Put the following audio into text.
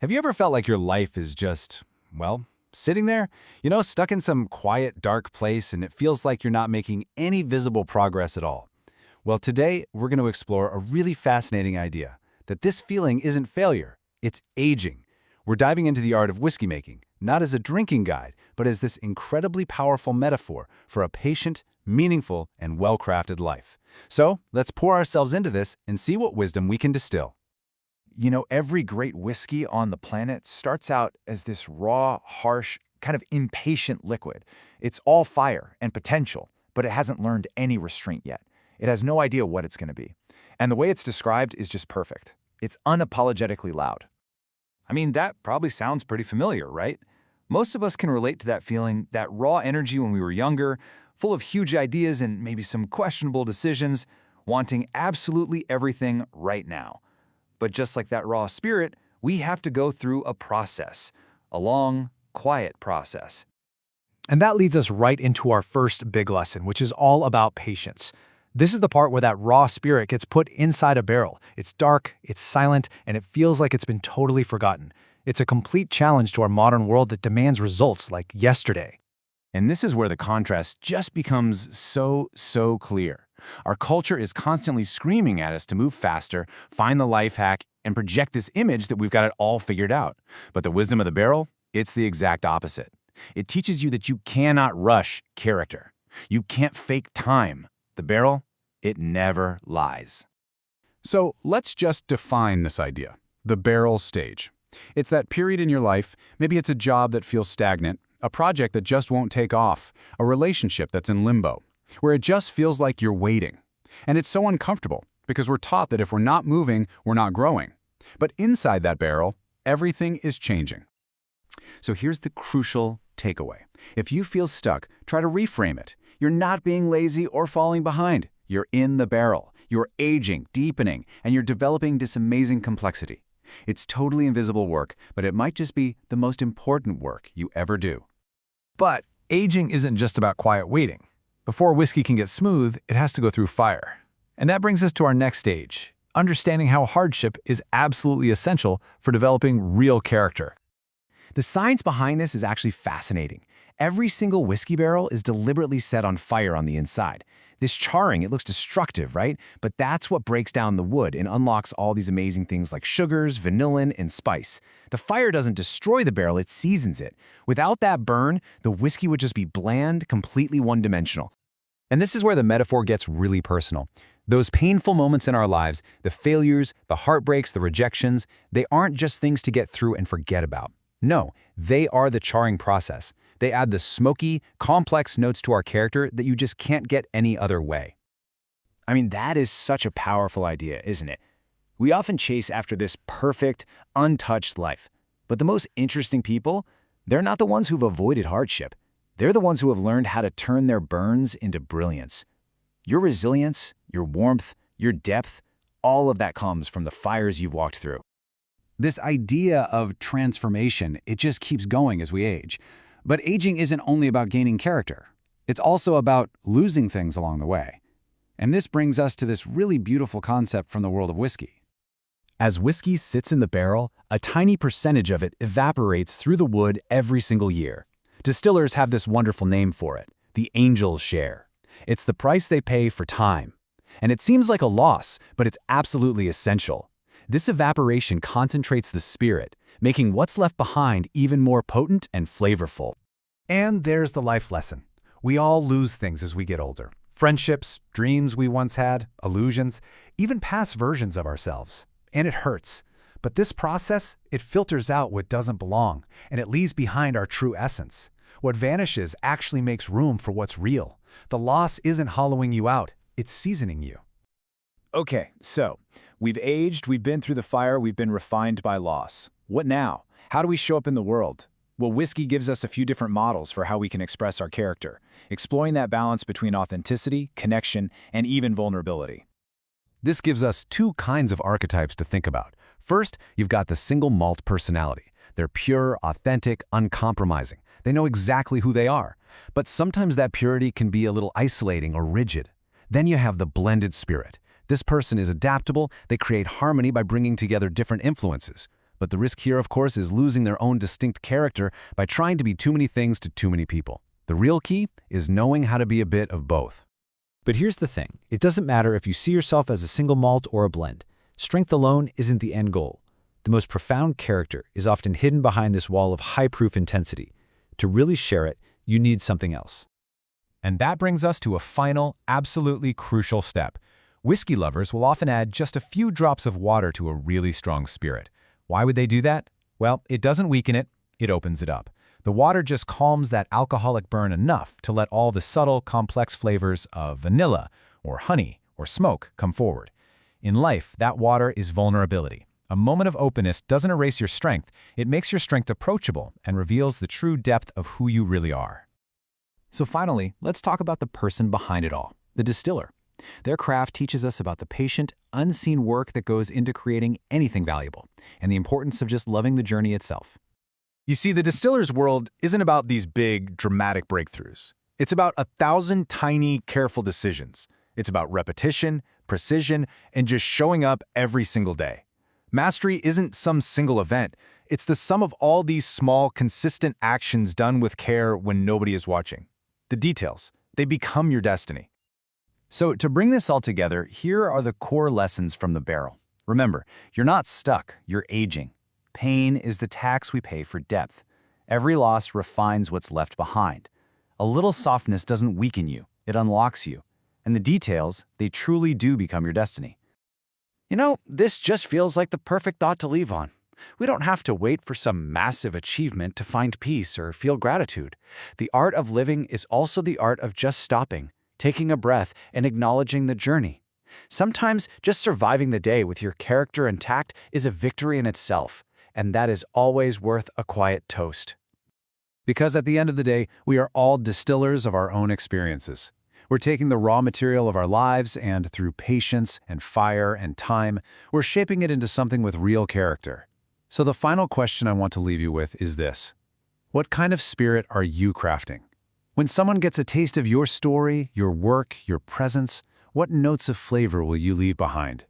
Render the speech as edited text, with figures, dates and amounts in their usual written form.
Have you ever felt like your life is just, well, sitting there? Stuck in some quiet, dark place and it feels like you're not making any visible progress at all? Well, today we're going to explore a really fascinating idea, that this feeling isn't failure, it's aging. We're diving into the art of whiskey making, not as a drinking guide, but as this incredibly powerful metaphor for a patient, meaningful, and well-crafted life. So let's pour ourselves into this and see what wisdom we can distill. Every great whiskey on the planet starts out as this raw, harsh, kind of impatient liquid. It's all fire and potential, but it hasn't learned any restraint yet. It has no idea what it's going to be. And the way it's described is just perfect. It's unapologetically loud. That probably sounds pretty familiar, right? Most of us can relate to that feeling, that raw energy when we were younger, full of huge ideas and maybe some questionable decisions, wanting absolutely everything right now. But just like that raw spirit, we have to go through a process, a long, quiet process. And that leads us right into our first big lesson, which is all about patience. This is the part where that raw spirit gets put inside a barrel. It's dark, it's silent, and it feels like it's been totally forgotten. It's a complete challenge to our modern world that demands results like yesterday. And this is where the contrast just becomes so clear. Our culture is constantly screaming at us to move faster, find the life hack, and project this image that we've got it all figured out. But the wisdom of the barrel, it's the exact opposite. It teaches you that you cannot rush character. You can't fake time. The barrel, it never lies. So let's just define this idea, the barrel stage. It's that period in your life, maybe it's a job that feels stagnant, a project that just won't take off, a relationship that's in limbo, where it just feels like you're waiting. And it's so uncomfortable because we're taught that if we're not moving, we're not growing. But inside that barrel, everything is changing. So here's the crucial takeaway. If you feel stuck, try to reframe it. You're not being lazy or falling behind. You're in the barrel. You're aging, deepening, and you're developing this amazing complexity. It's totally invisible work, but it might just be the most important work you ever do. But aging isn't just about quiet waiting. Before whiskey can get smooth, it has to go through fire. And that brings us to our next stage, understanding how hardship is absolutely essential for developing real character. The science behind this is actually fascinating. Every single whiskey barrel is deliberately set on fire on the inside. This charring, it looks destructive, right? But that's what breaks down the wood and unlocks all these amazing things like sugars, vanillin, and spice. The fire doesn't destroy the barrel, it seasons it. Without that burn, the whiskey would just be bland, completely one-dimensional. And this is where the metaphor gets really personal. Those painful moments in our lives, the failures, the heartbreaks, the rejections, they aren't just things to get through and forget about. No, they are the charring process. They add the smoky, complex notes to our character that you just can't get any other way. That is such a powerful idea, isn't it? We often chase after this perfect, untouched life. But the most interesting people, they're not the ones who've avoided hardship. They're the ones who have learned how to turn their burns into brilliance. Your resilience, your warmth, your depth, all of that comes from the fires you've walked through. This idea of transformation, it just keeps going as we age. But aging isn't only about gaining character. It's also about losing things along the way. And this brings us to this really beautiful concept from the world of whiskey. As whiskey sits in the barrel, a tiny percentage of it evaporates through the wood every single year. Distillers have this wonderful name for it, the angel's share. It's the price they pay for time. And it seems like a loss, but it's absolutely essential. This evaporation concentrates the spirit, making what's left behind even more potent and flavorful. And there's the life lesson. We all lose things as we get older. Friendships, dreams we once had, illusions, even past versions of ourselves. And it hurts. But this process, it filters out what doesn't belong, and it leaves behind our true essence. What vanishes actually makes room for what's real. The loss isn't hollowing you out, it's seasoning you. Okay, so we've aged, we've been through the fire, we've been refined by loss. What now? How do we show up in the world? Well, whiskey gives us a few different models for how we can express our character, exploring that balance between authenticity, connection, and even vulnerability. This gives us two kinds of archetypes to think about. First, you've got the single malt personality. They're pure, authentic, uncompromising. They know exactly who they are. But sometimes that purity can be a little isolating or rigid. Then you have the blended spirit. This person is adaptable, they create harmony by bringing together different influences. But the risk here, of course, is losing their own distinct character by trying to be too many things to too many people. The real key is knowing how to be a bit of both. But here's the thing. It doesn't matter if you see yourself as a single malt or a blend. Strength alone isn't the end goal. The most profound character is often hidden behind this wall of high-proof intensity. To really share it, you need something else. And that brings us to a final, absolutely crucial step. Whiskey lovers will often add just a few drops of water to a really strong spirit. Why would they do that? Well, it doesn't weaken it, it opens it up. The water just calms that alcoholic burn enough to let all the subtle, complex flavors of vanilla or honey or smoke come forward. In life, that water is vulnerability. A moment of openness doesn't erase your strength, it makes your strength approachable and reveals the true depth of who you really are. So finally, let's talk about the person behind it all, the distiller. Their craft teaches us about the patient, unseen work that goes into creating anything valuable, and the importance of just loving the journey itself. You see, the distiller's world isn't about these big, dramatic breakthroughs. It's about 1,000 tiny, careful decisions. It's about repetition, precision, and just showing up every single day. Mastery isn't some single event. It's the sum of all these small, consistent actions done with care when nobody is watching. The details, they become your destiny. So to bring this all together, here are the core lessons from the barrel. Remember, you're not stuck, you're aging. Pain is the tax we pay for depth. Every loss refines what's left behind. A little softness doesn't weaken you, it unlocks you. And the details, they truly do become your destiny. You know, this just feels like the perfect thought to leave on. We don't have to wait for some massive achievement to find peace or feel gratitude. The art of living is also the art of just stopping, taking a breath, and acknowledging the journey. Sometimes just surviving the day with your character intact is a victory in itself, and that is always worth a quiet toast. Because at the end of the day, we are all distillers of our own experiences. We're taking the raw material of our lives and, through patience and fire and time, we're shaping it into something with real character. So the final question I want to leave you with is this. What kind of spirit are you crafting? When someone gets a taste of your story, your work, your presence, what notes of flavor will you leave behind?